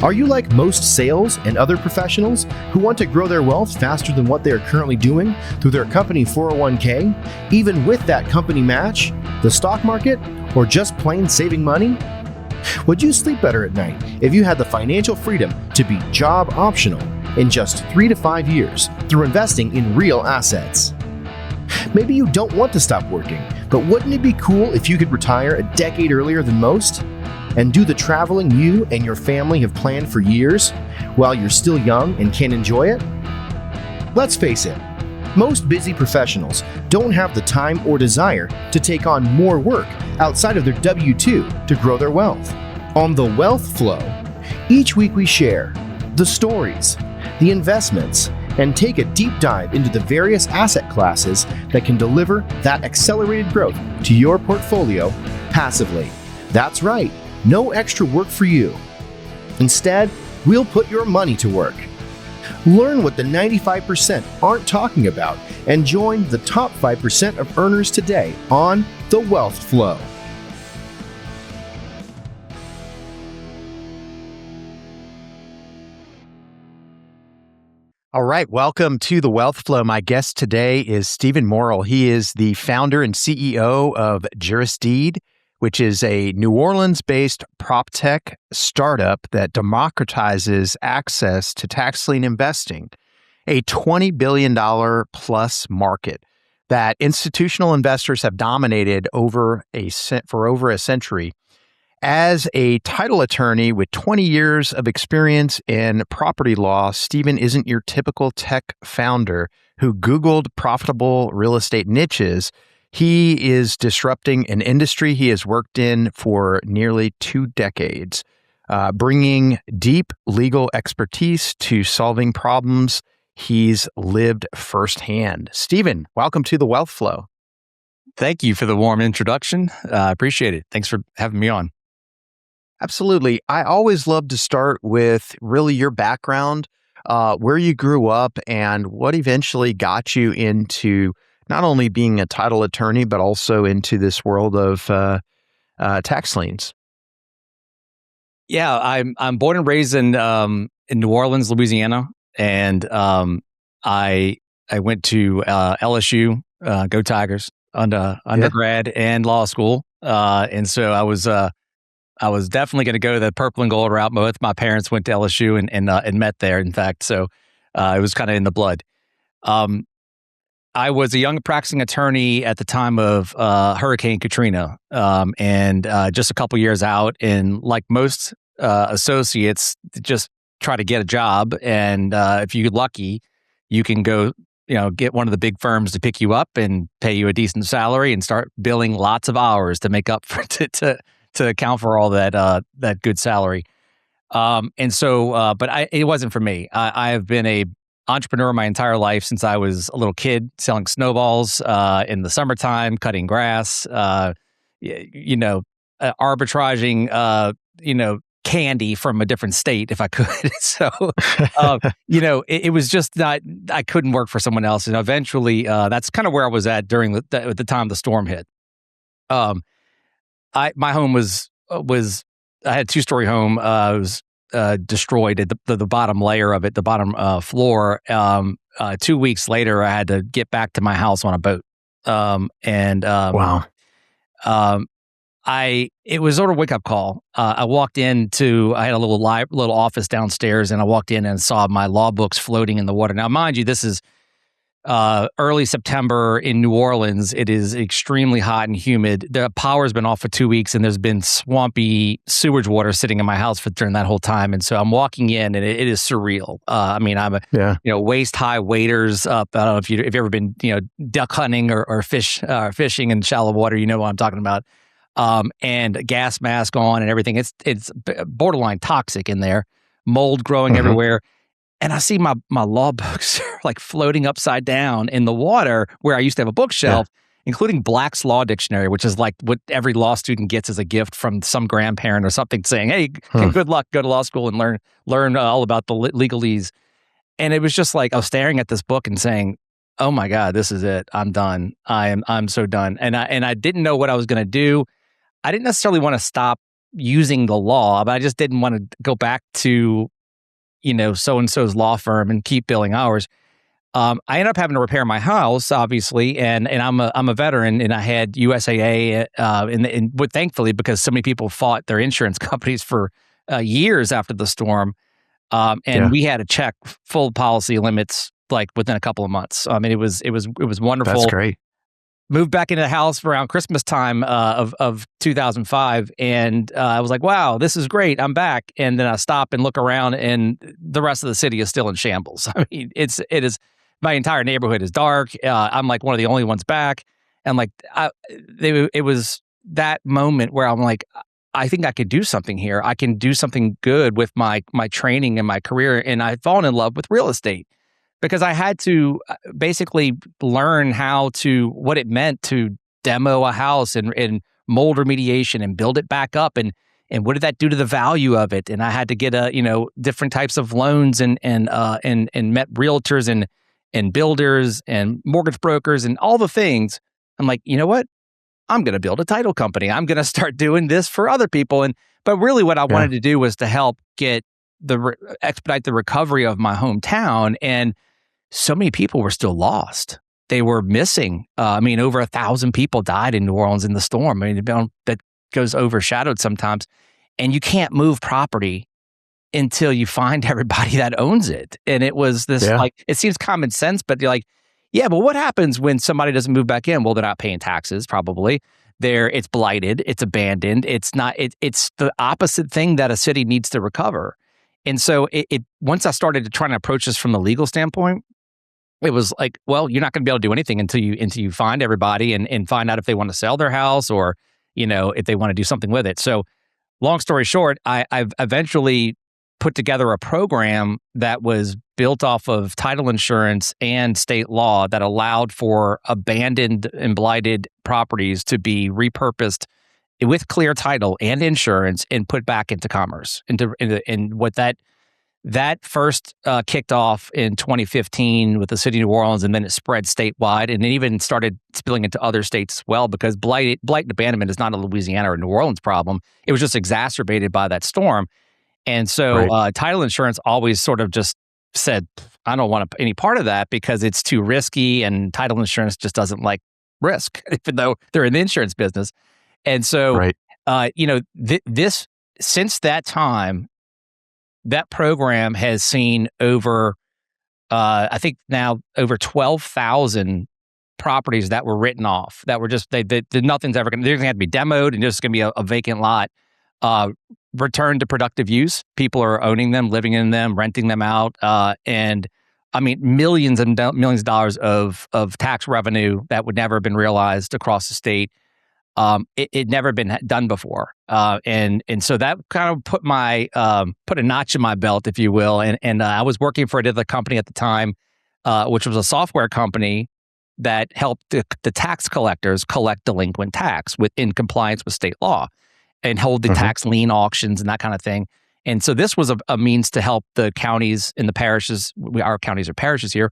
Are you like most sales and other professionals who want to grow their wealth faster than what they are currently doing through their company 401k, even with that company match, the stock market, or just plain saving money? Would you sleep better at night if you had the financial freedom to be job optional in just 3 to 5 years through investing in real assets? Maybe you don't want to stop working, but wouldn't it be cool if you could retire a decade earlier than most? And do the traveling you and your family have planned for years while you're still young and can enjoy it? Let's face it, most busy professionals don't have the time or desire to take on more work outside of their W-2 to grow their wealth. On The Wealth Flow, each week we share the stories, the investments, and take a deep dive into the various asset classes that can deliver that accelerated growth to your portfolio passively. That's right, no extra work for you. Instead, we'll put your money to work. Learn what the 95% aren't talking about and join the top 5% of earners today on The Wealth Flow. All right, welcome to The Wealth Flow. My guest today is Stephen Morel. He is the founder and CEO of Jurisdeed, which is a New Orleans-based PropTech startup that democratizes access to tax lien investing, a $20 billion plus market that institutional investors have dominated for over a century. As a title attorney with 20 years of experience in property law, Stephen isn't your typical tech founder who Googled profitable real estate niches. He is disrupting an industry he has worked in for nearly 2 decades, bringing deep legal expertise to solving problems he's lived firsthand. Stephen, welcome to The Wealth Flow. Thank you for the warm introduction. I appreciate it. Thanks for having me on. Absolutely. I always love to start with really your background, where you grew up, and what eventually got you into not only being a title attorney, but also into this world of tax liens. Yeah, I'm born and raised in New Orleans, Louisiana, and I went to LSU, go Tigers, undergrad and law school, and so I was definitely going to go the purple and gold route. Both my parents went to LSU and met there, in fact, so it was kind of in the blood. I was a young practicing attorney at the time of Hurricane Katrina, and just a couple years out. And like most associates, just try to get a job. And if you're lucky, you can go, get one of the big firms to pick you up and pay you a decent salary and start billing lots of hours to make up for to account for all that good salary. And so, but it wasn't for me. I have been a entrepreneur my entire life since I was a little kid, selling snowballs in the summertime, cutting grass, arbitraging, candy from a different state if I could. So, it was just that I couldn't work for someone else. And eventually, that's kind of where I was at during at the time the storm hit. My home was I had a 2-story home. It was destroyed at the bottom layer of it, the bottom floor. 2 weeks later, I had to get back to my house on a boat. Wow. It was sort of a wake up call. I walked into, I had a little office downstairs, and I walked in and saw my law books floating in the water. Now, mind you, this is early September in New Orleans. It is extremely hot and humid. The power's been off for 2 weeks, and there's been swampy sewage water sitting in my house during that whole time. And so I'm walking in, and it is surreal. I'm waist high waders up. I don't know if you've ever been duck hunting or fishing in shallow water. You know what I'm talking about. And a gas mask on and everything. It's borderline toxic in there. Mold growing everywhere. And I see my law books like floating upside down in the water where I used to have a bookshelf, including Black's Law Dictionary, which is like what every law student gets as a gift from some grandparent or something, saying, "Hey, good luck, go to law school and learn all about the legalese." And it was just like I was staring at this book and saying, "Oh my God, this is it. I'm done. I'm so done." And I didn't know what I was going to do. I didn't necessarily want to stop using the law, but I just didn't want to go back to, so and so's law firm and keep billing hours. I ended up having to repair my house, obviously, and I'm a veteran, and I had USAA, but thankfully, because so many people fought their insurance companies for years after the storm, and we had to check full policy limits like within a couple of months. I mean, it was wonderful. That's great. Moved back into the house around Christmas time of 2005, and I was like, "Wow, this is great! I'm back." And then I stop and look around, and the rest of the city is still in shambles. I mean, it is. My entire neighborhood is dark. I'm like one of the only ones back, and like it was that moment where I'm like, I think I could do something here. I can do something good with my training and my career, and I've fallen in love with real estate. Because I had to basically learn what it meant to demo a house and mold remediation and build it back up, and what did that do to the value of it? And I had to get different types of loans and met realtors and builders and mortgage brokers and all the things. I'm like, you know what? I'm going to build a title company. I'm going to start doing this for other people. But really, what I wanted to do was to help expedite the recovery of my hometown. And so many people were still lost. They were missing. Over 1,000 people died in New Orleans in the storm. That goes overshadowed sometimes. And you can't move property until you find everybody that owns it. And it was this it seems common sense, but you're like, yeah, but what happens when somebody doesn't move back in? Well, they're not paying taxes, probably. It's blighted, it's abandoned. It's not. It's the opposite thing that a city needs to recover. And so once I started to try to approach this from the legal standpoint, it was like, well, you're not going to be able to do anything until you find everybody and find out if they want to sell their house or, if they want to do something with it. So long story short, I've eventually put together a program that was built off of title insurance and state law that allowed for abandoned and blighted properties to be repurposed with clear title and insurance and put back into commerce. And what that first kicked off in 2015 with the city of New Orleans, and then it spread statewide, and it even started spilling into other states as well, because blight and abandonment is not a Louisiana or New Orleans problem. It was just exacerbated by that storm. And so title insurance always sort of just said, I don't want any part of that because it's too risky, and title insurance just doesn't like risk, even though they're in the insurance business. And so, since that time, that program has seen over, I think now over 12,000 properties that were written off, that were just, nothing's ever going to, they're going to have to be demoed, and just going to be a vacant lot, returned to productive use. People are owning them, living in them, renting them out. And I mean, millions and millions of dollars of tax revenue that would never have been realized across the state. It never been done before. And so that kind of put a notch in my belt, if you will. And I was working for another company at the time, which was a software company that helped the tax collectors collect delinquent tax in compliance with state law and hold the tax lien auctions and that kind of thing. And so this was a means to help the counties and the parishes, our counties are parishes here,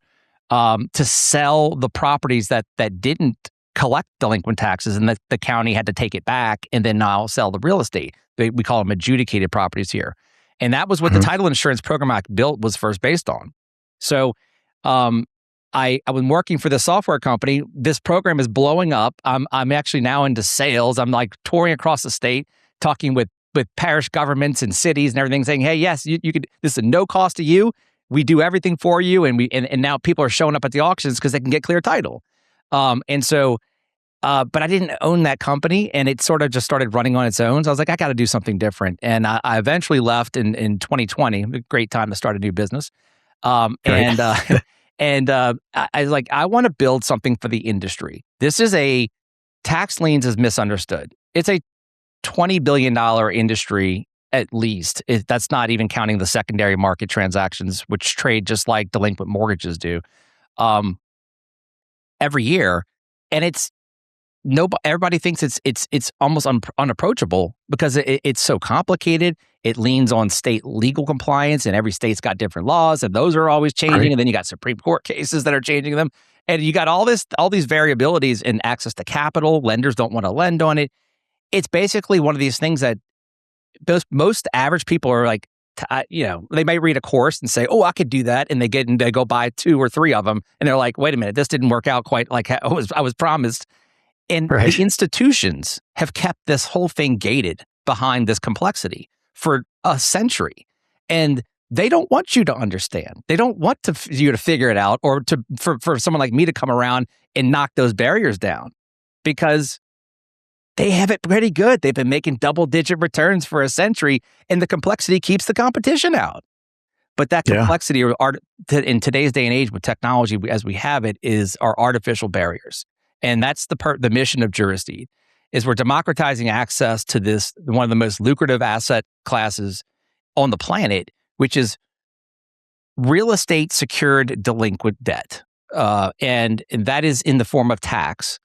to sell the properties that didn't collect delinquent taxes, and that the county had to take it back and then now sell the real estate. We call them adjudicated properties here. And that was what the title insurance program I built was first based on. So I was working for the software company. This program is blowing up. I'm actually now into sales. I'm like touring across the state, talking with parish governments and cities and everything, saying, hey, yes, you could, this is no cost to you. We do everything for you. And now people are showing up at the auctions because they can get clear title. But I didn't own that company, and it sort of just started running on its own. So I was like, I got to do something different. And I eventually left in 2020, a great time to start a new business. I was like, I want to build something for the industry. Tax liens is misunderstood. It's a $20 billion industry at least. That's not even counting the secondary market transactions, which trade just like delinquent mortgages do. Every year, and everybody thinks it's almost unapproachable because it's so complicated. It leans on state legal compliance, and every state's got different laws, and those are always changing. Right. And then you got Supreme Court cases that are changing them, and you got all these variabilities in access to capital. Lenders don't want to lend on it. It's basically one of these things that most average people are like, they might read a course and say, "Oh, I could do that," and they go buy 2 or 3 of them, and they're like, "Wait a minute, this didn't work out quite like I was promised." And Right. the institutions have kept this whole thing gated behind this complexity for a century, and they don't want you to understand. They don't want you to figure it out, or for someone like me to come around and knock those barriers down, because they have it pretty good. They've been making double-digit returns for a century, and the complexity keeps the competition out. But that complexity, in today's day and age with technology as we have it, is our artificial barriers. And that's the mission of Jurisdeed, is we're democratizing access to this, one of the most lucrative asset classes on the planet, which is real estate secured delinquent debt. And that is in the form of tax.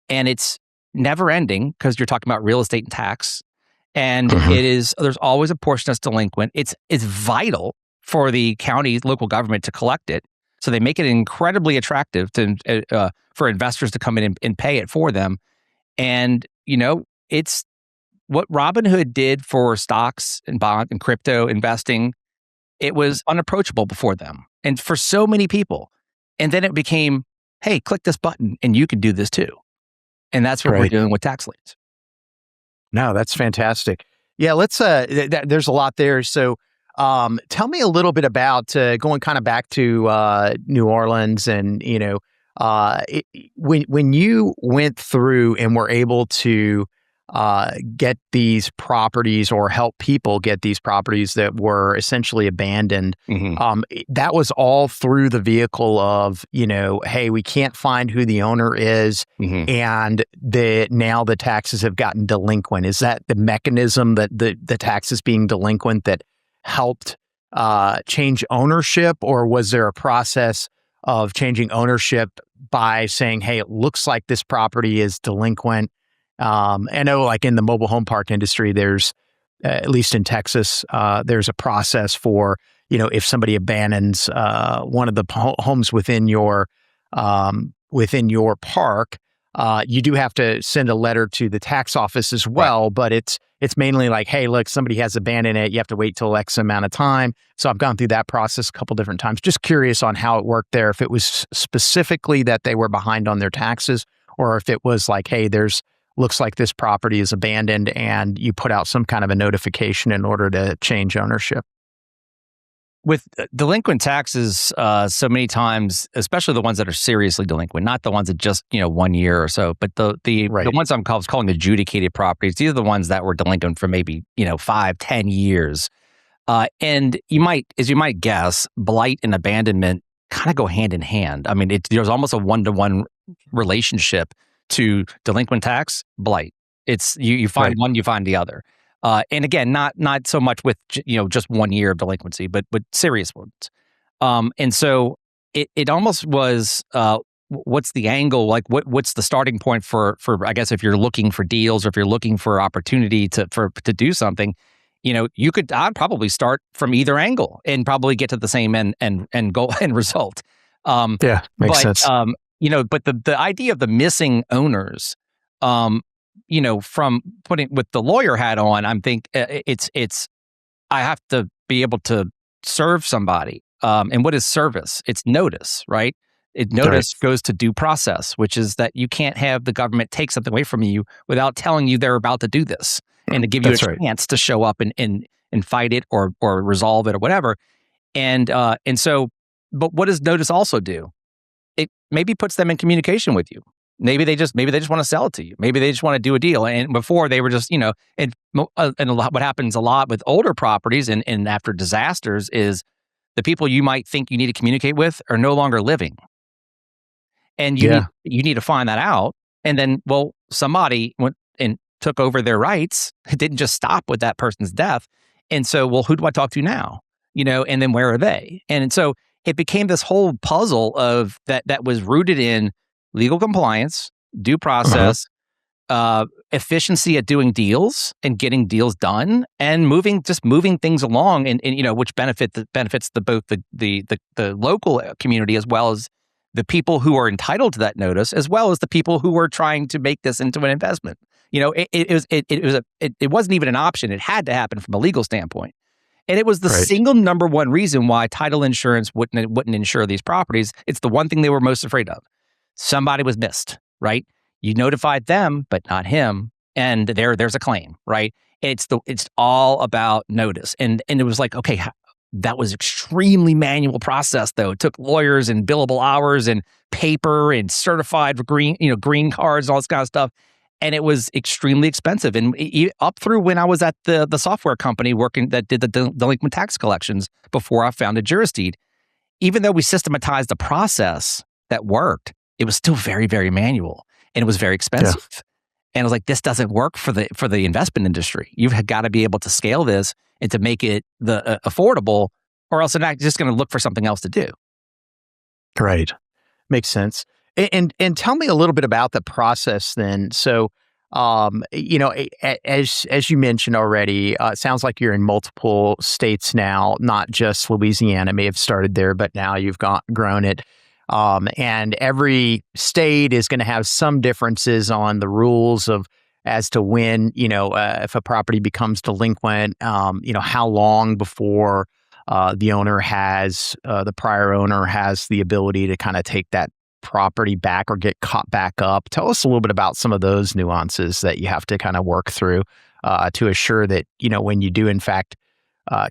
And it's never ending, because you're talking about real estate and tax. And there's always a portion that's delinquent. It's vital for the county local government to collect it. So they make it incredibly attractive for investors to come in and pay it for them. And, it's what Robinhood did for stocks and bond and crypto investing. It was unapproachable before them, and for so many people. And then it became, hey, click this button and you can do this too. And that's what we're doing with tax liens. No, that's fantastic. Yeah, let's. There's a lot there. So, tell me a little bit about going kind of back to New Orleans, and when you went through and were able to get these properties, or help people get these properties that were essentially abandoned. That was all through the vehicle of, hey, we can't find who the owner is, and now the taxes have gotten delinquent. Is that the mechanism, that the taxes being delinquent, that helped change ownership, or was there a process of changing ownership by saying, hey, it looks like this property is delinquent? I know, like in the mobile home park industry, there's, at least in Texas, there's a process for, if somebody abandons one of the homes within your park, you do have to send a letter to the tax office as well. Right. But it's mainly like, hey, look, somebody has abandoned it. You have to wait till X amount of time. So I've gone through that process a couple different times. Just curious on how it worked there. If it was specifically that they were behind on their taxes, or if it was like, hey, looks like this property is abandoned, and you put out some kind of a notification in order to change ownership. With delinquent taxes, so many times, especially the ones that are seriously delinquent, not the ones that just 1 year or so, but the ones I'm calling adjudicated properties. These are the ones that were delinquent for maybe 5-10 years, and as you might guess, blight and abandonment kind of go hand in hand. I mean, there's almost a 1-to-1 relationship to delinquent tax, blight. It's you find one, you find the other. And again, not so much with just 1 year of delinquency, but serious ones. And so it almost was, what's the angle? Like what's the starting point for I guess if you're looking for deals, or if you're looking for opportunity to do something, I'd probably start from either angle and probably get to the same end goal and result. Makes sense. But the idea of the missing owners, from putting with the lawyer hat on, I'm I have to be able to serve somebody. And what is service? It's notice, right? Notice goes to due process, which is that you can't have the government take something away from you without telling you they're about to do this, and to give you a chance to show up and fight it or resolve it or whatever. And so, but what does notice also do? It maybe puts them in communication with you. Maybe they just want to sell it to you. Maybe they just want to do a deal. And before they were just, and what happens a lot with older properties and after disasters is the people you might think you need to communicate with are no longer living. And you need to find that out. And then, somebody went and took over their rights. It didn't just stop with that person's death. And so, who do I talk to now? And then where are they? And so it became this whole puzzle of that was rooted in legal compliance, due process, efficiency at doing deals and getting deals done, and moving things along, and which benefits both the local community as well as the people who are entitled to that notice, as well as the people who are trying to make this into an investment. It wasn't even an option. It had to happen from a legal standpoint. And it was the Right. single number one reason why title insurance wouldn't insure these properties. It's the one thing they were most afraid of. Somebody was missed, right? You notified them, but not him, and there's a claim, right? It's all about notice, and it was like, okay, that was extremely manual process though. It took lawyers and billable hours and paper and certified green cards and all this kind of stuff. And it was extremely expensive. And up through when I was at the software company working that did the delinquent tax collections before I founded Juristeed, even though we systematized a process that worked, it was still very, very manual and it was very expensive. Yeah. And I was like, this doesn't work for the investment industry. You've got to be able to scale this and to make it affordable, or else they're not just going to look for something else to do. Right. Makes sense. And tell me a little bit about the process then. So, as you mentioned already, it sounds like you're in multiple states now, not just Louisiana. May have started there, but now you've grown it. And every state is going to have some differences on the rules as to when, if a property becomes delinquent, how long before the prior owner has the ability to kind of take that property back or get caught back up. Tell us a little bit about some of those nuances that you have to kind of work through to assure that, when you do in fact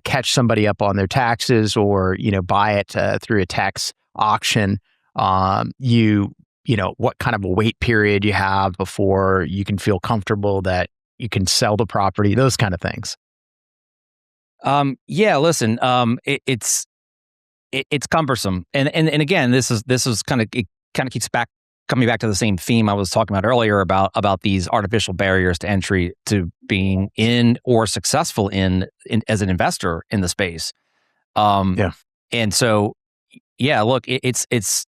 catch somebody up on their taxes or, buy it through a tax auction, what kind of a wait period you have before you can feel comfortable that you can sell the property, those kind of things. Listen, it's cumbersome. And again, this is kind of keeps coming back to the same theme I was talking about earlier about these artificial barriers to entry to being in or successful in as an investor in the space. And so, look, it's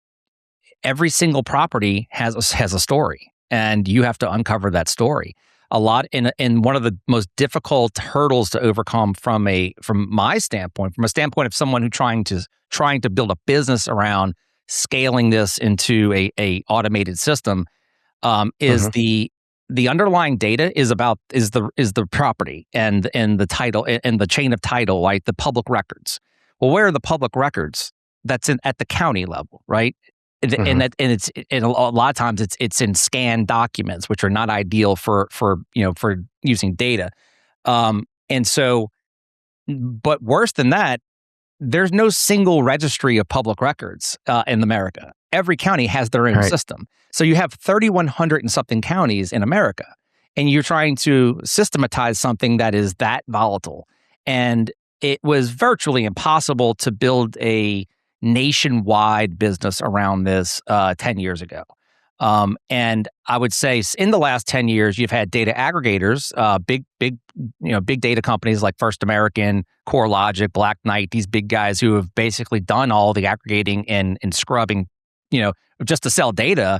every single property has a story, and you have to uncover that story. A lot in one of the most difficult hurdles to overcome from my standpoint, from a standpoint of someone who trying to build a business around scaling this into a automated system, is the underlying data is the property and the title and the chain of title, right? The public records. Well, where are the public records? That's at the county level, right? And a lot of times it's in scanned documents, which are not ideal for using data. And so, but worse than that, there's no single registry of public records in America. Every county has their own system. So you have 3,100 and something counties in America, and you're trying to systematize something that is that volatile. And it was virtually impossible to build a nationwide business around this 10 years ago. And I would say in the last 10 years, you've had data aggregators, big data companies like First American, CoreLogic, Black Knight, these big guys who have basically done all the aggregating and scrubbing, just to sell data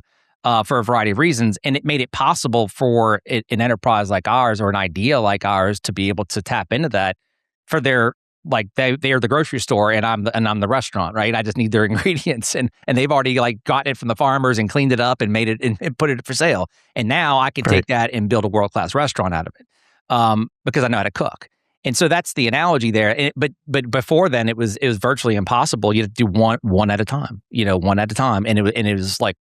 for a variety of reasons. And it made it possible for an enterprise like ours or an idea like ours to be able to tap into that for their, like they are the grocery store and I'm the restaurant, right? I just need their ingredients and they've already like gotten it from the farmers and cleaned it up and made it and put it for sale. And now I can take that and build a world-class restaurant out of it because I know how to cook. And so that's the analogy there. But before then it was virtually impossible. You had to do one at a time, one at a time. And it was like,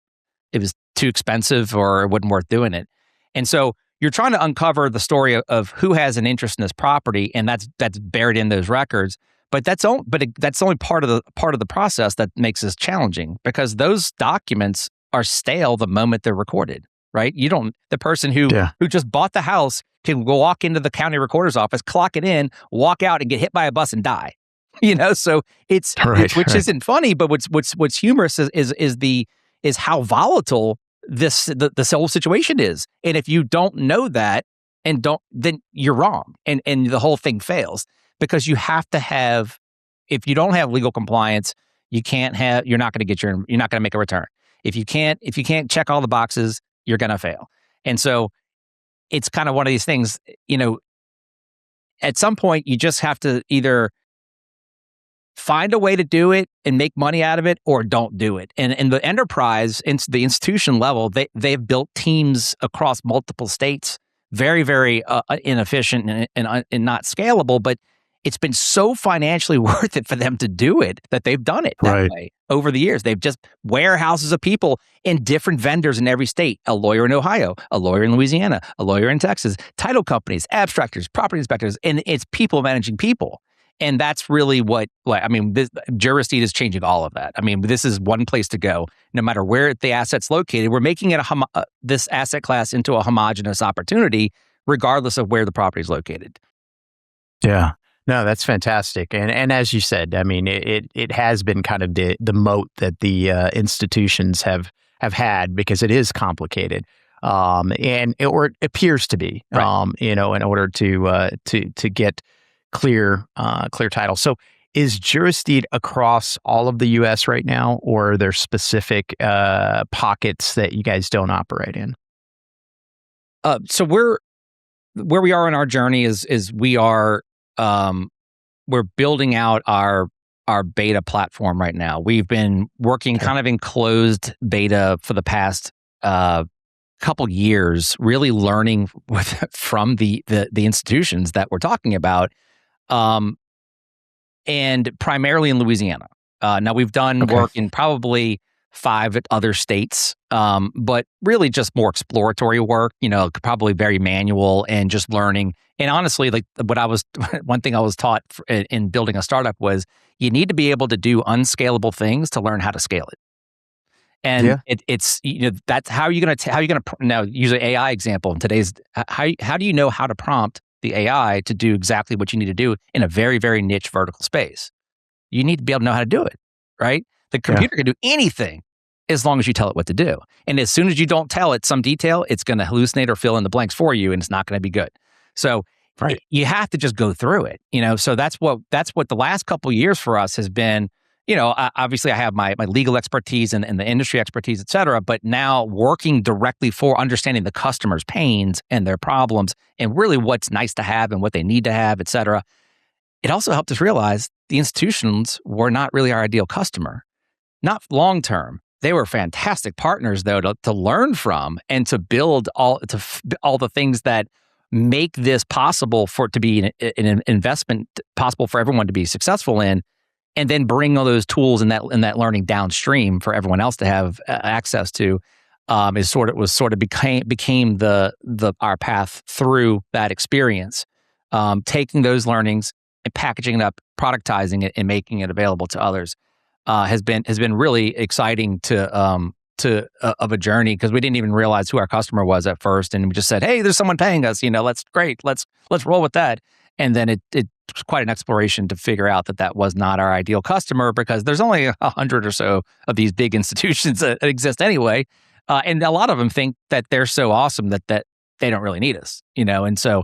it was too expensive or it wasn't worth doing it. And so you're trying to uncover the story of who has an interest in this property, and that's buried in those records. But that's only part of the process that makes this challenging, because those documents are stale the moment they're recorded, right? The person who just bought the house can go walk into the county recorder's office, clock it in, walk out, and get hit by a bus and die. So it's which isn't funny, but what's humorous is how volatile this whole situation is. And if you don't know that then you're wrong and the whole thing fails, because you have to have, if you don't have legal compliance, you're not going to make a return. If you can't check all the boxes, you're going to fail. And so it's kind of one of these things, at some point you just have to either find a way to do it and make money out of it, or don't do it. And the enterprise, the institution level, they've built teams across multiple states very, very inefficient and not scalable, but it's been so financially worth it for them to do it that they've done it that way over the years. They've just warehouses of people in different vendors in every state, a lawyer in Ohio, a lawyer in Louisiana, a lawyer in Texas, title companies, abstractors, property inspectors, and it's people managing people. And that's really Juristeed is changing all of that. I mean, this is one place to go, no matter where the asset's located. We're making it this asset class into a homogenous opportunity, regardless of where the property is located. Yeah. No, that's fantastic. And as you said, I mean, it has been kind of the moat that the institutions have had, because it is complicated. Or it appears to be, right. In order to get clear title. So is Juristeed across all of the U.S. right now, or are there specific pockets that you guys don't operate in? So where we are in our journey is we are we're building out our beta platform right now. We've been working kind of in closed beta for the past couple years, really learning from the institutions that we're talking about. And primarily in Louisiana. Now we've done work in probably 5 other states, but really just more exploratory work, probably very manual and just learning. And honestly, like one thing I was taught in building a startup was you need to be able to do unscalable things to learn how to scale it. And it's that's how you're going to now use an AI example in today's, how do you know how to prompt the AI to do exactly what you need to do in a very, very niche vertical space? You need to be able to know how to do it, right? The computer can do anything as long as you tell it what to do. And as soon as you don't tell it some detail, it's going to hallucinate or fill in the blanks for you, and it's not going to be good. So you have to just go through it, So that's what the last couple of years for us has been. Obviously I have my legal expertise and the industry expertise, et cetera, but now working directly for understanding the customer's pains and their problems and really what's nice to have and what they need to have, et cetera. It also helped us realize the institutions were not really our ideal customer, not long-term. They were fantastic partners though to learn from and to build all the things that make this possible for it to be an investment possible for everyone to be successful in. And then bring all those tools and that learning downstream for everyone else to have access to, became our path through that experience. Taking those learnings and packaging it up, productizing it, and making it available to others has been really exciting of a journey, because we didn't even realize who our customer was at first, and we just said, "Hey, there's someone paying us. Let's roll with that." And then it was quite an exploration to figure out that was not our ideal customer, because there's only 100 or so of these big institutions that exist anyway. And a lot of them think that they're so awesome that they don't really need us, And so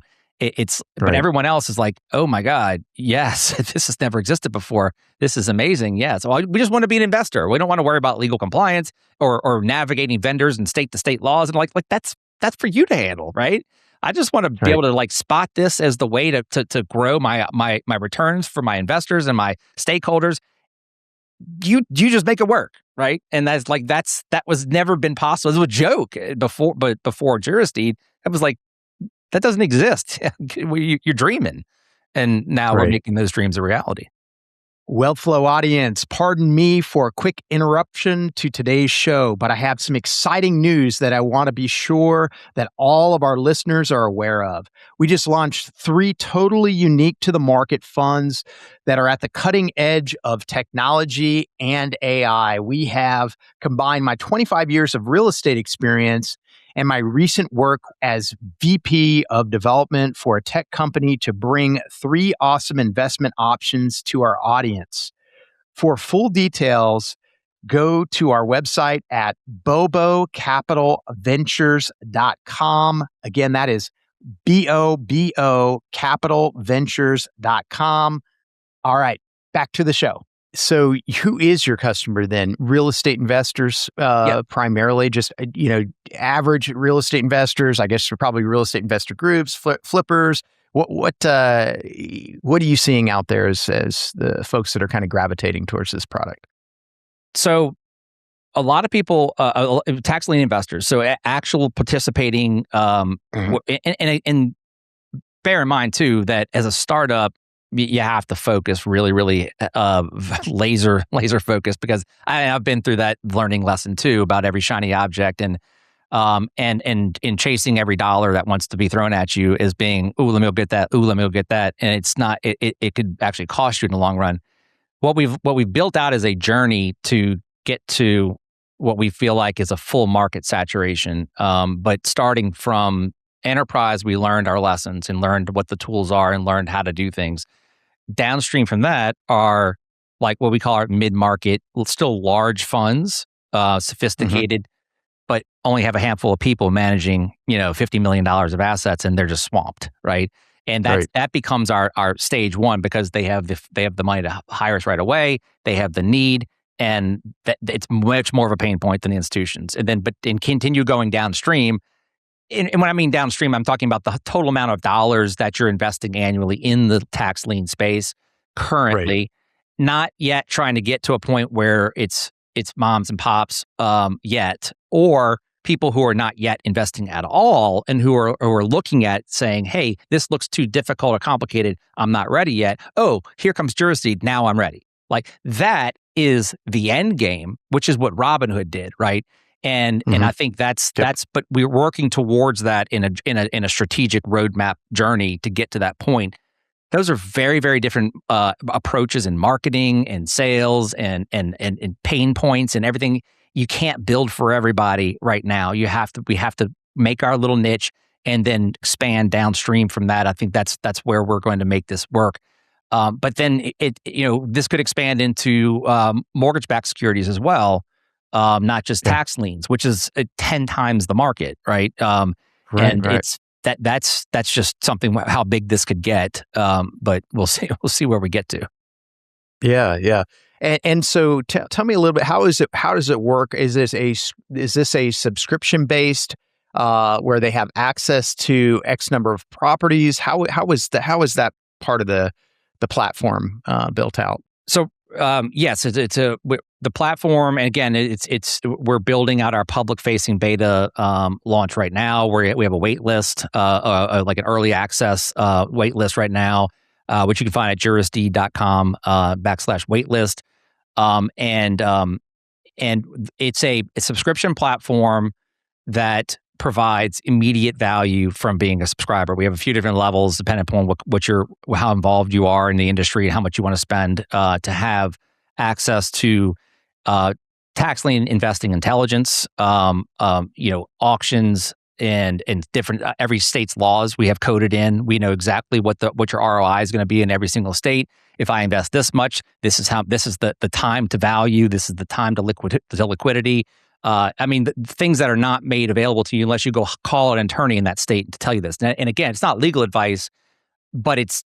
but everyone else is like, oh my God, yes, this has never existed before. This is amazing. Yeah. So we just want to be an investor. We don't want to worry about legal compliance or navigating vendors and state to state laws. And like that's for you to handle, right? I just want to be able to spot this as the way to grow my returns for my investors and my stakeholders. You just make it work, right? And that was never been possible. It was a joke before Juristeed, it was like, that doesn't exist. You're dreaming, and now we're making those dreams a reality. WealthFlow audience, pardon me for a quick interruption to today's show, but I have some exciting news that I want to be sure that all of our listeners are aware of. We just launched 3 totally unique to the market funds that are at the cutting edge of technology and AI. We have combined my 25 years of real estate experience and my recent work as VP of development for a tech company to bring 3 awesome investment options to our audience. For full details, go to our website at bobocapitalventures.com. Again, that is BOBO capitalventures.com. All right, back to the show. So who is your customer then? Real estate investors, primarily, just, average real estate investors, I guess probably real estate investor groups, flippers. What are you seeing out there as the folks that are kind of gravitating towards this product? So a lot of people, tax lien investors, so actual participating, and bear in mind too that as a startup, you have to focus really, laser focused, because I've been through that learning lesson too about every shiny object, and in chasing every dollar that wants to be thrown at you as being, ooh, let me go get that, ooh, let me go get that, and it's not. It could actually cost you in the long run. What we've built out is a journey to get to what we feel like is a full market saturation. But starting from enterprise, we learned our lessons and learned what the tools are and learned how to do things. Downstream from that are like what we call our mid-market, still large funds, sophisticated, but only have a handful of people managing, $50 million of assets, and they're just swamped, right? And that becomes our stage one, because they have the money to hire us right away. They have the need, and it's much more of a pain point than the institutions. And then, continue going downstream. And when I mean downstream, I'm talking about the total amount of dollars that you're investing annually in the tax lien space currently, not yet trying to get to a point where it's moms and pops yet, or people who are not yet investing at all and who are looking at saying, hey, this looks too difficult or complicated, I'm not ready yet. Oh, here comes Jurisdeed, now I'm ready. Like, that is the end game, which is what Robinhood did, right? And I think that's but we're working towards that in a strategic roadmap journey to get to that point. Those are very, very different approaches in marketing and sales and pain points and everything. You can't build for everybody right now. We have to make our little niche and then expand downstream from that. I think that's where we're going to make this work. But then this could expand into mortgage-backed securities as well. Not just tax liens, which is 10 times the market, right? It's that's just something, how big this could get. But we'll see where we get to. Yeah. And so tell me a little bit, how does it work? Is this a subscription based where they have access to X number of properties? How is that part of the platform built out? So yes, the platform, and again, we're building out our public facing beta launch right now. We have a wait list, like an early access wait list right now, which you can find at jurisdeed.com/waitlist. And it's a subscription platform that provides immediate value from being a subscriber. We have a few different levels depending upon how involved you are in the industry and how much you want to spend to have access to tax lien investing intelligence, auctions and different every state's laws we have coded in. We know exactly what your ROI is going to be in every single state. If I invest this much, this is the time to value. This is the time to liquidity. The things that are not made available to you unless you go call an attorney in that state to tell you this. And again, it's not legal advice, but it's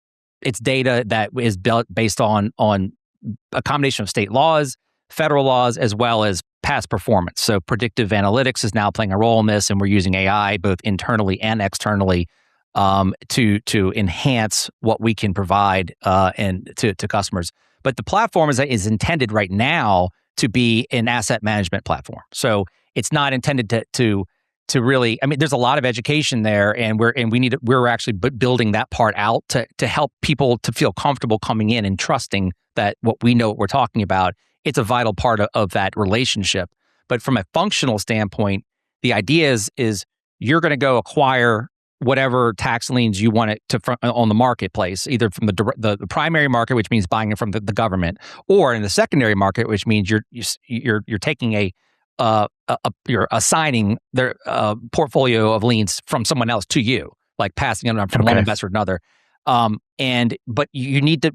data that is built based on a combination of state laws, federal laws, as well as past performance. So predictive analytics is now playing a role in this, and we're using AI both internally and externally to enhance what we can provide and to customers. But the platform is intended right now to be an asset management platform. So it's not intended to really. There's a lot of education there, and we're actually building that part out to help people to feel comfortable coming in and trusting that what we're talking about. It's a vital part of that relationship. But from a functional standpoint, the idea is you're going to go acquire whatever tax liens you want on the marketplace, either from the primary market, which means buying it from the government, or in the secondary market, which means you're taking you're assigning their portfolio of liens from someone else to you, like passing them from one investor to another. But you need to,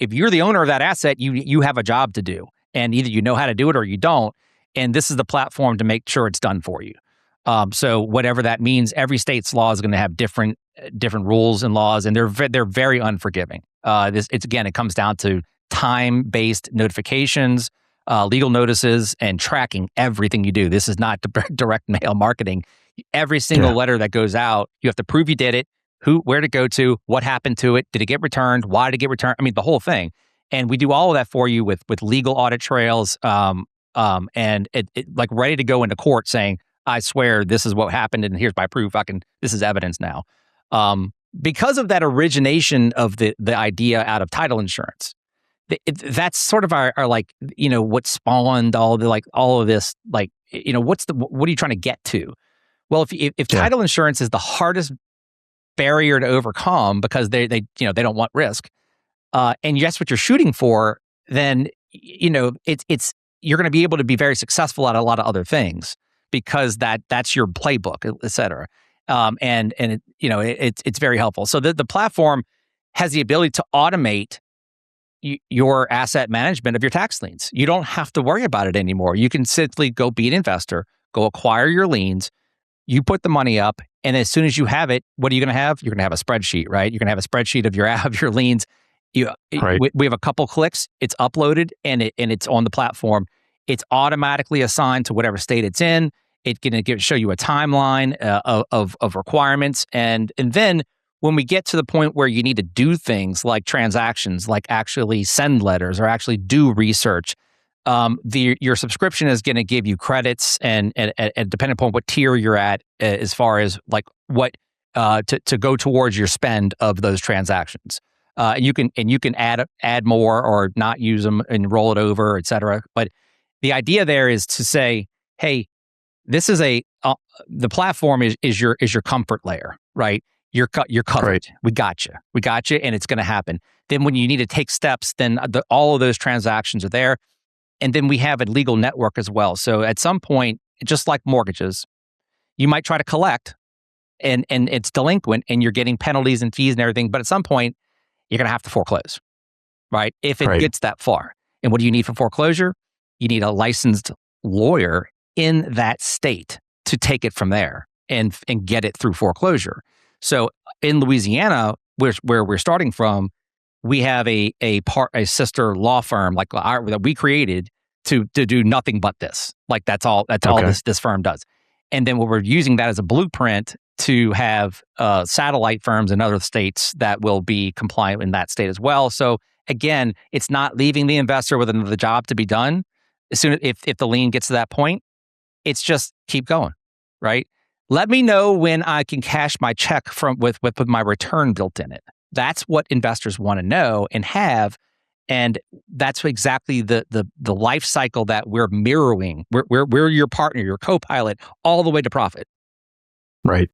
if you're the owner of that asset, you have a job to do, and either you know how to do it or you don't. And this is the platform to make sure it's done for you. So whatever that means, every state's law is going to have different rules and laws, and they're very unforgiving. It comes down to time-based notifications, legal notices, and tracking everything you do. This is not direct mail marketing. Every single letter that goes out, you have to prove you did it, where to go to, what happened to it, did it get returned, why did it get returned? The whole thing. And we do all of that for you with legal audit trails, and it like ready to go into court saying, I swear this is what happened and here's my proof. This is evidence now. Because of that origination of the idea out of title insurance, that's sort of our like, what spawned all of this, like, what are you trying to get to? Well, if title insurance is the hardest barrier to overcome because they don't want risk, and that's what you're shooting for, then it's you're going to be able to be very successful at a lot of other things because that's your playbook, et cetera. And it's very helpful. So the platform has the ability to automate your asset management of your tax liens. You don't have to worry about it anymore. You can simply go be an investor, go acquire your liens, you put the money up, and as soon as you have it, what are you going to have? You're going to have a spreadsheet, right? You're going to have a spreadsheet of your liens. Right. We have a couple clicks, it's uploaded, and it's on the platform. It's automatically assigned to whatever state it's in. It's going to show you a timeline of requirements, and then when we get to the point where you need to do things like transactions, like actually send letters or actually do research, your subscription is going to give you credits and depending upon what tier you're at, as far as like what to go towards your spend of those transactions. And you can add more or not use them and roll it over, et cetera. But the idea there is to say, hey, this is the platform is your comfort layer, right? You're covered. Right. We got you, and it's going to happen. Then when you need to take steps, then all of those transactions are there, and then we have a legal network as well. So at some point, just like mortgages, you might try to collect, and it's delinquent, and you're getting penalties and fees and everything. But at some point, you're going to have to foreclose, right? If it gets that far. And what do you need for foreclosure? You need a licensed lawyer in that state to take it from there and get it through foreclosure. So in Louisiana, where we're starting from, we have a sister law firm that we created to do nothing but this. Like that's all this firm does. And then we're using that as a blueprint to have satellite firms in other states that will be compliant in that state as well. So again, it's not leaving the investor with another job to be done. As soon as if the lien gets to that point, it's just keep going, right? Let me know when I can cash my check with my return built in it. That's what investors want to know and have, and that's exactly the life cycle that we're mirroring. We're your partner, your co-pilot, all the way to profit. Right.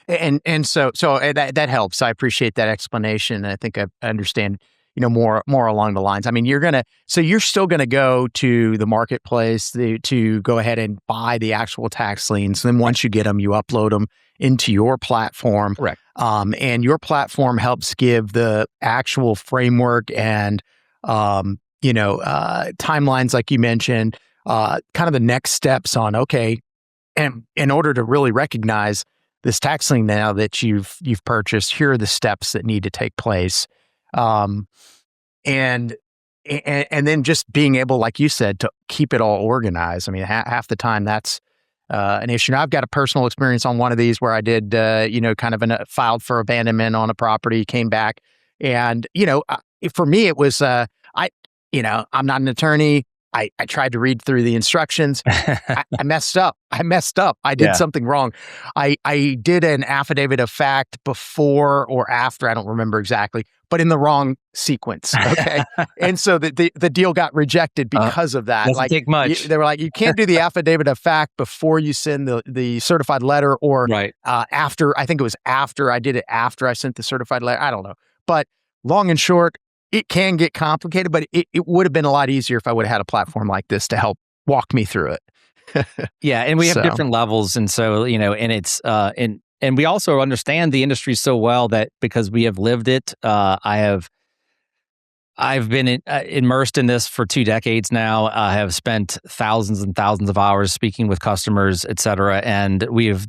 And so that helps. I appreciate that explanation. I think I understand, more along the lines. I mean, you're still gonna go to the marketplace to go ahead and buy the actual tax liens. Then once you get them, you upload them into your platform. Correct. And your platform helps give the actual framework and timelines, like you mentioned, kind of the next steps on, okay, and in order to really recognize this tax lien now that you've purchased, here are the steps that need to take place. And then just being able, like you said, to keep it all organized. I mean, half the time that's an issue. Now, I've got a personal experience on one of these where I did, kind of filed for abandonment on a property, came back, and for me it was I'm not an attorney. I tried to read through the instructions. I messed up. I did something wrong. I did an affidavit of fact before or after, I don't remember exactly, but in the wrong sequence. Okay. And so the deal got rejected because of that. Doesn't take much. They were like, you can't do the affidavit of fact before you send the certified letter or after. I think it was after I did it, after I sent the certified letter. I don't know. But long and short, it can get complicated, but it would have been a lot easier if I would have had a platform like this to help walk me through it. Yeah, and we have different levels, and so and it's and we also understand the industry so well that because we have lived it. I've been immersed in this for 2 decades now. I have spent thousands and thousands of hours speaking with customers, et cetera, and we have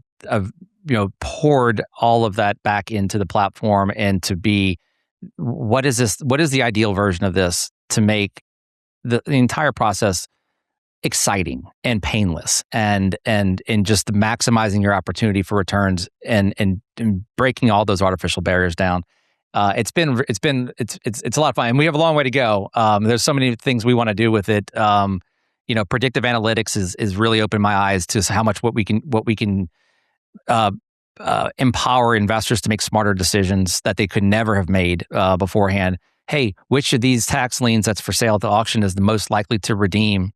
poured all of that back into the platform and to be. What is this? What is the ideal version of this to make the entire process exciting and painless and just maximizing your opportunity for returns and breaking all those artificial barriers down? It's a lot of fun, and we have a long way to go. There's so many things we want to do with it. predictive analytics is really opened my eyes to how much what we can empower investors to make smarter decisions that they could never have made beforehand. Hey, which of these tax liens that's for sale at the auction is the most likely to redeem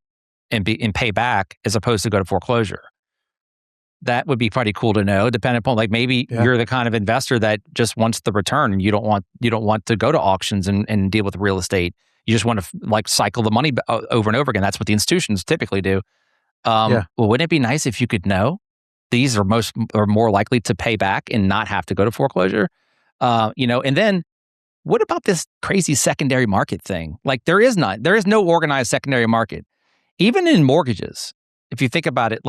and pay back as opposed to go to foreclosure? That would be pretty cool to know, depending upon maybe you're the kind of investor that just wants the return and you don't want to go to auctions and deal with real estate. You just want to cycle the money over and over again. That's what the institutions typically do. Well, wouldn't it be nice if you could know these are more likely to pay back and not have to go to foreclosure? And then what about this crazy secondary market thing? There is no organized secondary market. Even in mortgages, if you think about it,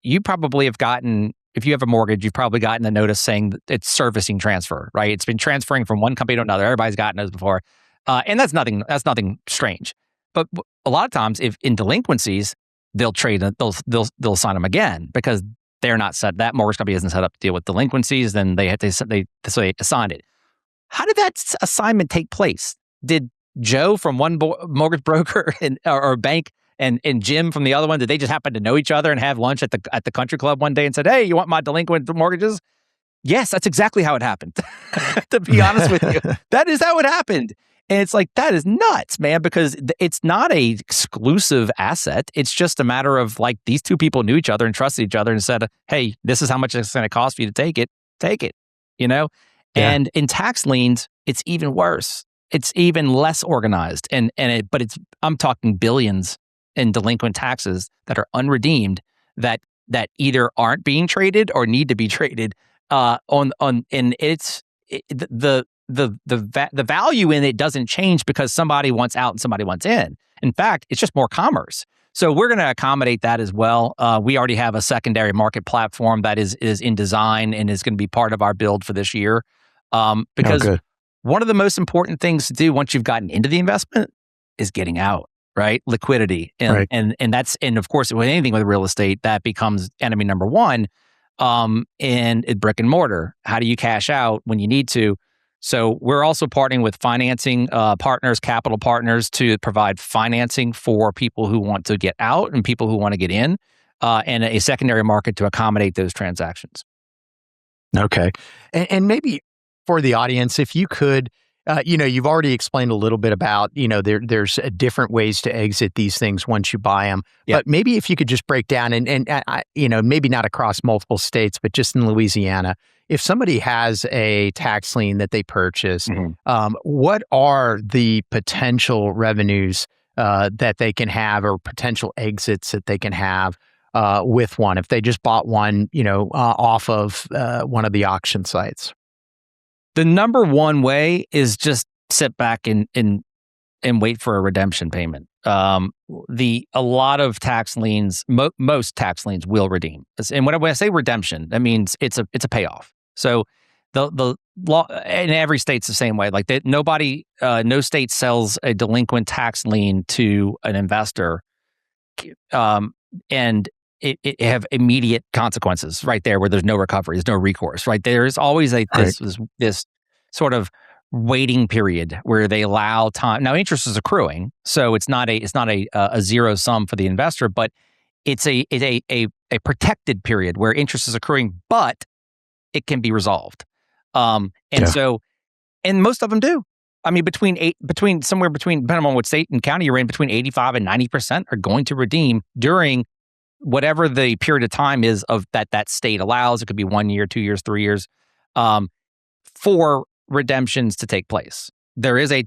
you probably have gotten, if you have a mortgage, you've probably gotten a notice saying that it's servicing transfer, right? It's been transferring from one company to another. Everybody's gotten those before. And that's nothing strange. But a lot of times, if in delinquencies, they'll sign them again because they're not set. That mortgage company isn't set up to deal with delinquencies. Then they assigned it. How did that assignment take place? Did Joe from one mortgage broker or bank and Jim from the other one, did they just happen to know each other and have lunch at the country club one day and said, "Hey, you want my delinquent mortgages?" Yes, that's exactly how it happened. To be honest with you, that is how it happened. And it's that is nuts, man, because it's not a exclusive asset. It's just a matter of these two people knew each other and trusted each other and said, "Hey, this is how much it's going to cost for you to take it. Take it." Yeah. And in tax liens, it's even worse. It's even less organized. But I'm talking billions in delinquent taxes that are unredeemed that either aren't being traded or need to be traded. And it's the value in it doesn't change because somebody wants out and somebody wants in. In fact, it's just more commerce. So we're going to accommodate that as well. We already have a secondary market platform that is in design and is going to be part of our build for this year. Because one of the most important things to do once you've gotten into the investment is getting out, right? Liquidity. And of course, with anything with real estate, that becomes enemy number one. And brick and mortar. How do you cash out when you need to? So we're also partnering with financing partners, capital partners, to provide financing for people who want to get out and people who want to get in, and a secondary market to accommodate those transactions. Okay. And maybe for the audience, if you could, you've already explained a little bit about, there's different ways to exit these things once you buy them. Yep. But maybe if you could just break down and maybe not across multiple states, but just in Louisiana, if somebody has a tax lien that they purchase, what are the potential revenues that they can have or potential exits that they can have with one if they just bought one, off of one of the auction sites? The number one way is just sit back and wait for a redemption payment. A lot of tax liens, most tax liens will redeem. And when I say redemption, that means it's a payoff. So the law in every state's the same way. No state sells a delinquent tax lien to an investor, and it have immediate consequences right there where there's no recovery, there's no recourse, right? There's always this sort of waiting period where they allow time. Now interest is accruing, so it's not a zero sum for the investor, but it's a protected period where interest is accruing, but it can be resolved. So most of them do. I mean, depending on what state and county you're in, between 85 and 90% are going to redeem during whatever the period of time is of that state allows. It could be 1 year, 2 years, 3 years, for redemptions to take place. There is a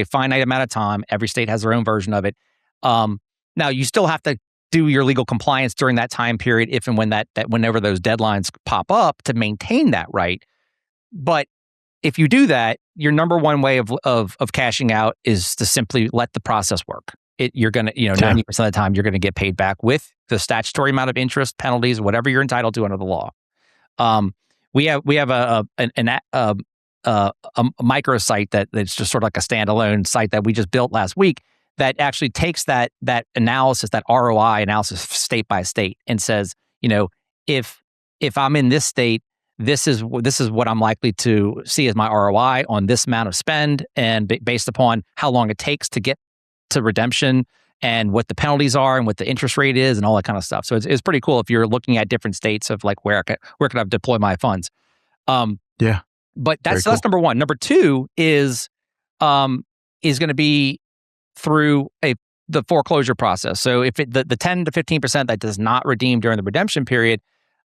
finite amount of time. Every state has their own version of it. Now you still have to do your legal compliance during that time period, if and when whenever those deadlines pop up, to maintain that right. But if you do that, your number one way of cashing out is to simply let the process work. You're going to, 90% of the time, you're going to get paid back with the statutory amount of interest, penalties, whatever you're entitled to under the law. We have a microsite that's just sort of like a standalone site that we just built last week that actually takes that analysis, that ROI analysis state by state, and says, if I'm in this state, this is what I'm likely to see as my ROI on this amount of spend, and based upon how long it takes to get to redemption and what the penalties are and what the interest rate is and all that kind of stuff. So it's pretty cool if you're looking at different states of like where can I deploy my funds. Yeah. But that's Very cool. that's number one. Number two is going to be through the foreclosure process. So if the 10 to 15% that does not redeem during the redemption period,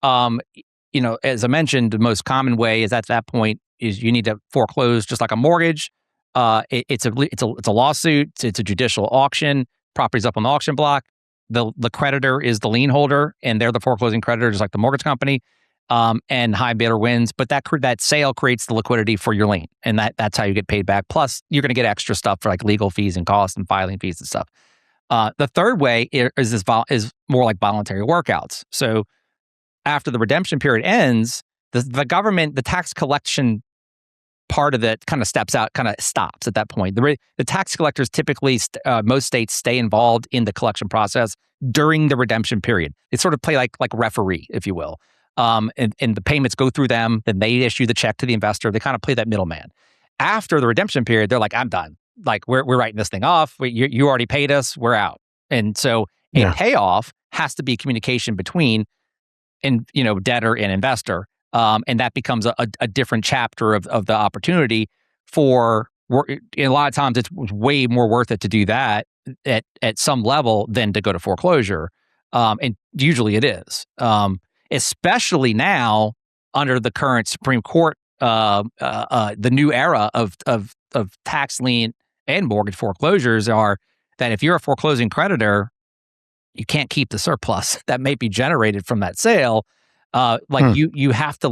as I mentioned, the most common way is at that point is you need to foreclose just like a mortgage. It's a lawsuit. It's a judicial auction. Property's up on the auction block. The creditor is the lien holder, and they're the foreclosing creditor, just like the mortgage company. And high bidder wins, but that sale creates the liquidity for your lien, and that's how you get paid back. Plus, you're going to get extra stuff for like legal fees and costs and filing fees and stuff. The third way is more like voluntary workouts. So after the redemption period ends, the government, the tax collection part of it kind of steps out, kind of stops at that point. The tax collectors typically, most states stay involved in the collection process during the redemption period. They sort of play like referee, if you will. And the payments go through them, then they issue the check to the investor. They kind of play that middleman. After the redemption period, they're like, I'm done. Like, we're writing this thing off. You already paid us. We're out. And so a payoff has to be communication between debtor and investor. And that becomes a different chapter of the opportunity for work. A lot of times it's way more worth it to do that at some level than to go to foreclosure. And usually it is. Especially now under the current Supreme Court, the new era of tax lien and mortgage foreclosures are that if you're a foreclosing creditor, you can't keep the surplus that may be generated from that sale. You have to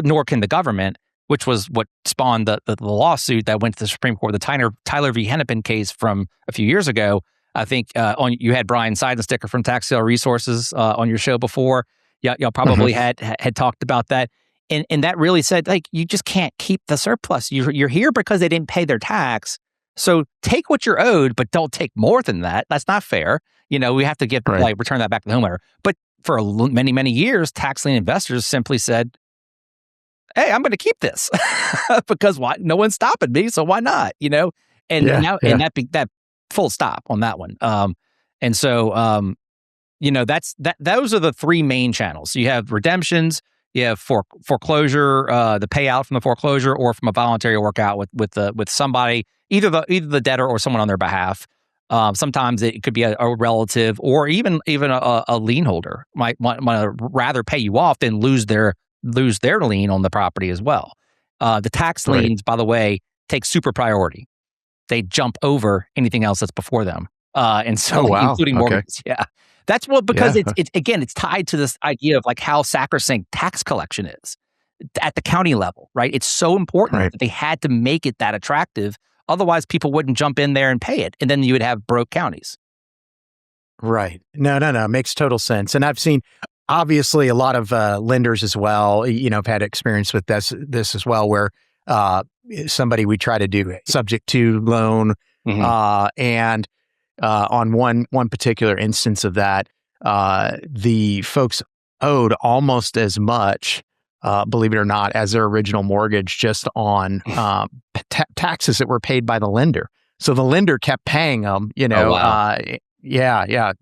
nor can the government, which was what spawned the lawsuit that went to the Supreme Court, the Tyler v. Hennepin case from a few years ago. I think you had Brian Seidensticker from Tax Sale Resources on your show before. Yeah, y'all probably had talked about that, and that really said like you just can't keep the surplus. You're here because they didn't pay their tax, so take what you're owed, but don't take more than that. That's not fair. We have to return that back to the homeowner. But for many years, tax lien investors simply said, "Hey, I'm going to keep this because why? No one's stopping me, so why not?" And that full stop on that one. Those are the three main channels. So you have redemptions, you have foreclosure, the payout from the foreclosure, or from a voluntary workout with somebody, either the debtor or someone on their behalf. Sometimes it could be a relative, or even a lien holder might want to rather pay you off than lose their lien on the property as well. The tax liens, by the way, take super priority. They jump over anything else that's before them, including mortgages. Yeah. That's because it's tied to this idea of like how sacrosanct tax collection is at the county level, right? It's so important that they had to make it that attractive. Otherwise, people wouldn't jump in there and pay it. And then you would have broke counties. Right. No. Makes total sense. And I've seen, obviously, a lot of lenders as well, have had experience with this as well, where somebody we try to do subject to loan, and on one particular instance of that, the folks owed almost as much, believe it or not, as their original mortgage, just on taxes that were paid by the lender. So the lender kept paying them. Oh, wow.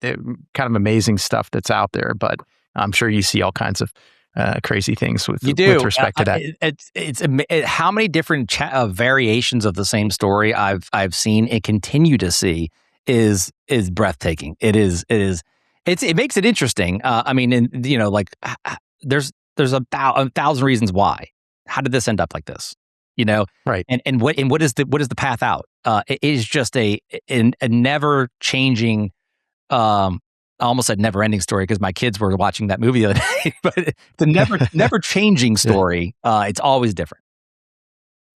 Kind of amazing stuff that's out there. But I'm sure you see all kinds of crazy things with respect to that. How many different variations of the same story I've seen and continue to see is breathtaking. It makes it interesting. There's a thousand reasons why. How did this end up like this? Right. And what is the path out? It is just a never changing. I almost said never ending story because my kids were watching that movie the other day. But it's a never changing story. It's always different.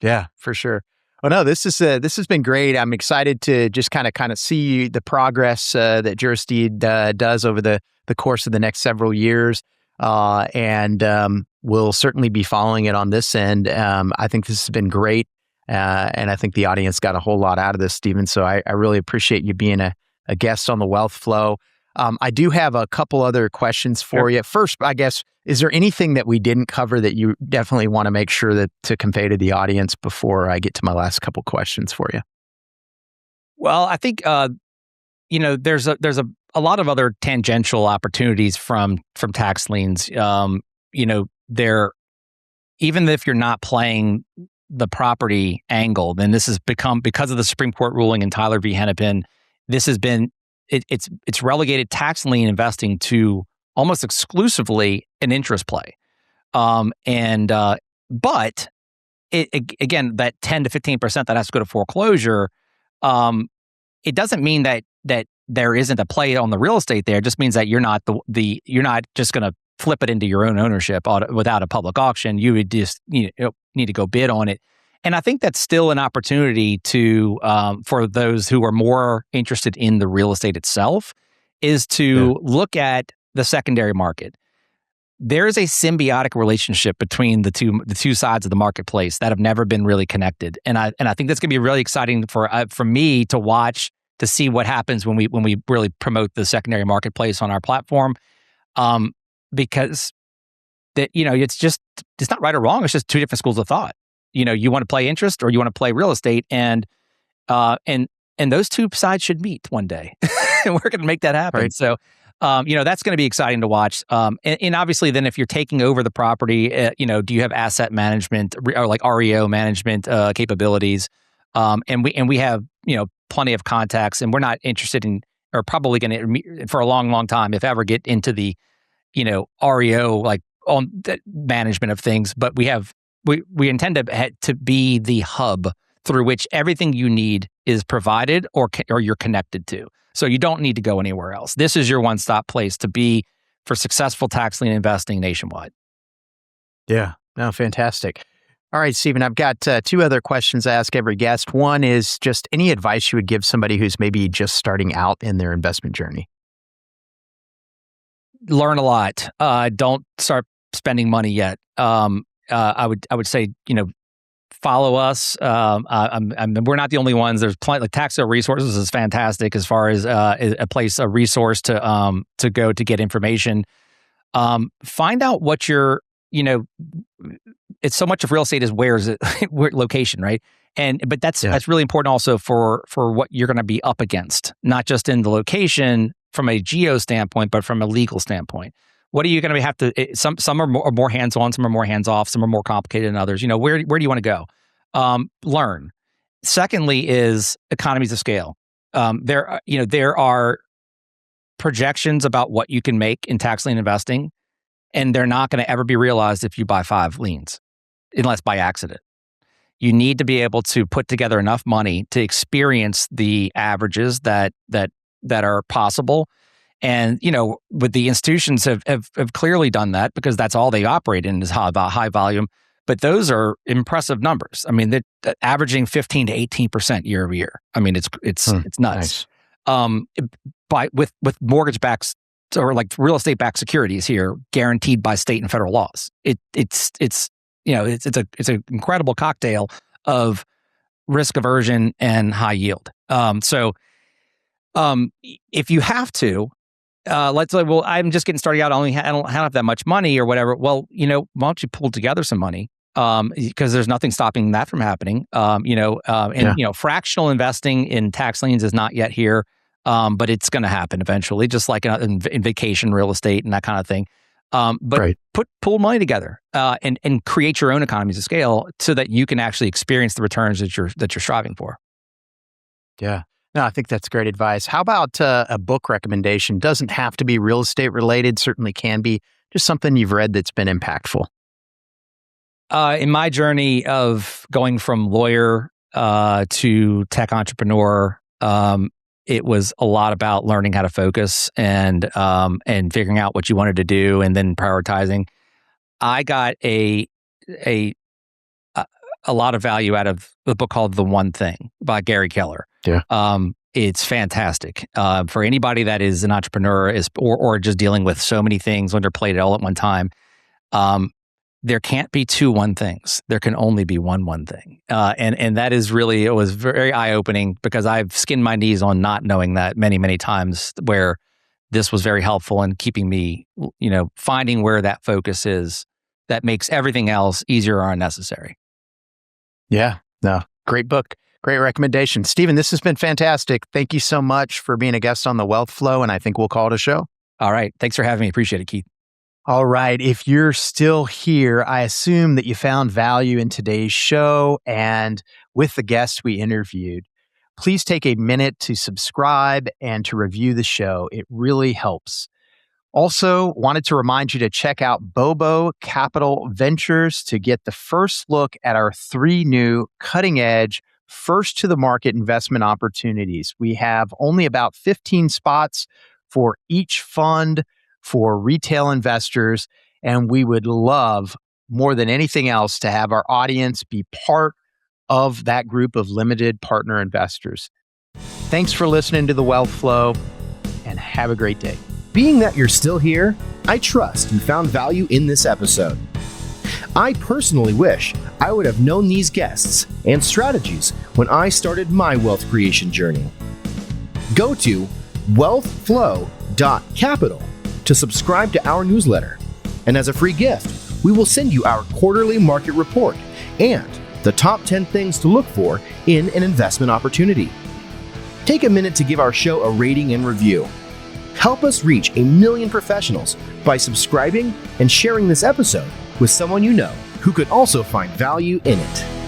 Yeah, for sure. Oh no, this has been great. I'm excited to just kind of see the progress that Jurisdeed does over the course of the next several years, and we'll certainly be following it on this end. I think this has been great, and I think the audience got a whole lot out of this, Stephen. So I really appreciate you being a guest on the Wealth Flow. I do have a couple other questions for you. First, I guess, is there anything that we didn't cover that you definitely want to make sure to convey to the audience before I get to my last couple questions for you? Well, I think there's a lot of other tangential opportunities from tax liens. There, even if you're not playing the property angle, then this has become, because of the Supreme Court ruling in Tyler v. Hennepin, this has been it's relegated tax lien investing to almost exclusively an interest play. But again, that 10 to 15% that has to go to foreclosure, it doesn't mean that there isn't a play on the real estate there. It just means that you're not you're not just going to flip it into your own ownership without a public auction. You would just need to go bid on it. And I think that's still an opportunity to for those who are more interested in the real estate itself, is to look at the secondary market. There is a symbiotic relationship between the two sides of the marketplace that have never been really connected, and I think that's going to be really exciting for me to watch, to see what happens when we really promote the secondary marketplace on our platform, because it's not right or wrong. It's just two different schools of thought. You want to play interest or you want to play real estate, and those two sides should meet one day, and we're going to make that happen. Right. So. That's going to be exciting to watch. And obviously, then if you're taking over the property, do you have asset management or like REO management capabilities? And we have plenty of contacts, and we're not interested in, or probably going to for a long, long time, if ever, get into the REO like on the management of things. But we intend to be the hub through which everything you need is provided or you're connected to. So you don't need to go anywhere else. This is your one-stop place to be for successful tax lien investing nationwide. Yeah, no, fantastic. All right, Stephen, I've got two other questions I ask every guest. One is just any advice you would give somebody who's maybe just starting out in their investment journey? Learn a lot. Don't start spending money yet. I would say, follow us. We're not the only ones. There's plenty. Like Tax Sale Resources is fantastic as far as a resource to go to get information. Find out what your, it's so much of real estate is where location, right? But that's really important also for what you're going to be up against, not just in the location from a geo standpoint, but from a legal standpoint. What are you going to have to? Some are more hands-on, some are more hands-off, some are more complicated than others. Where do you want to go? Learn. Secondly, is economies of scale. There are projections about what you can make in tax lien investing, and they're not going to ever be realized if you buy 5 liens, unless by accident. You need to be able to put together enough money to experience the averages that are possible. And, with the institutions have clearly done that, because that's all they operate in is high volume. But those are impressive numbers. I mean, they're averaging 15 to 18% year over year. I mean, it's nuts. Nice. With mortgage-backed or like real estate-backed securities here, guaranteed by state and federal laws. It's an incredible cocktail of risk aversion and high yield. If you have to. Let's say, well, I'm just getting started out. I don't have that much money or whatever. Well, why don't you pull together some money? Because there's nothing stopping that from happening. Fractional investing in tax liens is not yet here, but it's going to happen eventually, just like in vacation real estate and that kind of thing. Pull money together and create your own economies of scale so that you can actually experience the returns that you're striving for. Yeah. No, I think that's great advice. How about a book recommendation? Doesn't have to be real estate related, certainly can be. Just something you've read that's been impactful. In my journey of going from lawyer to tech entrepreneur, it was a lot about learning how to focus and figuring out what you wanted to do and then prioritizing. I got a lot of value out of the book called The One Thing by Gary Keller. Yeah. It's fantastic for anybody that is an entrepreneur or just dealing with so many things on their plate all at one time. There can't be 2 one things. There can only be one thing. And that is really, it was very eye-opening, because I've skinned my knees on not knowing that many, many times, where this was very helpful in keeping me, finding where that focus is that makes everything else easier or unnecessary. Yeah, no, great book. Great recommendation. Stephen, this has been fantastic. Thank you so much for being a guest on The Wealth Flow, and I think we'll call it a show. All right. Thanks for having me. Appreciate it, Keith. All right. If you're still here, I assume that you found value in today's show and with the guests we interviewed. Please take a minute to subscribe and to review the show. It really helps. Also, wanted to remind you to check out Bobo Capital Ventures to get the first look at our 3 new cutting-edge, first-to-the-market investment opportunities. We have only about 15 spots for each fund for retail investors, and we would love, more than anything else, to have our audience be part of that group of limited partner investors. Thanks for listening to The Wealth Flow, and have a great day. Being that you're still here, I trust you found value in this episode. I personally wish I would have known these guests and strategies when I started my wealth creation journey. Go to wealthflow.capital to subscribe to our newsletter. And as a free gift, we will send you our quarterly market report and the top 10 things to look for in an investment opportunity. Take a minute to give our show a rating and review. Help us reach 1 million professionals by subscribing and sharing this episode with someone you know who could also find value in it.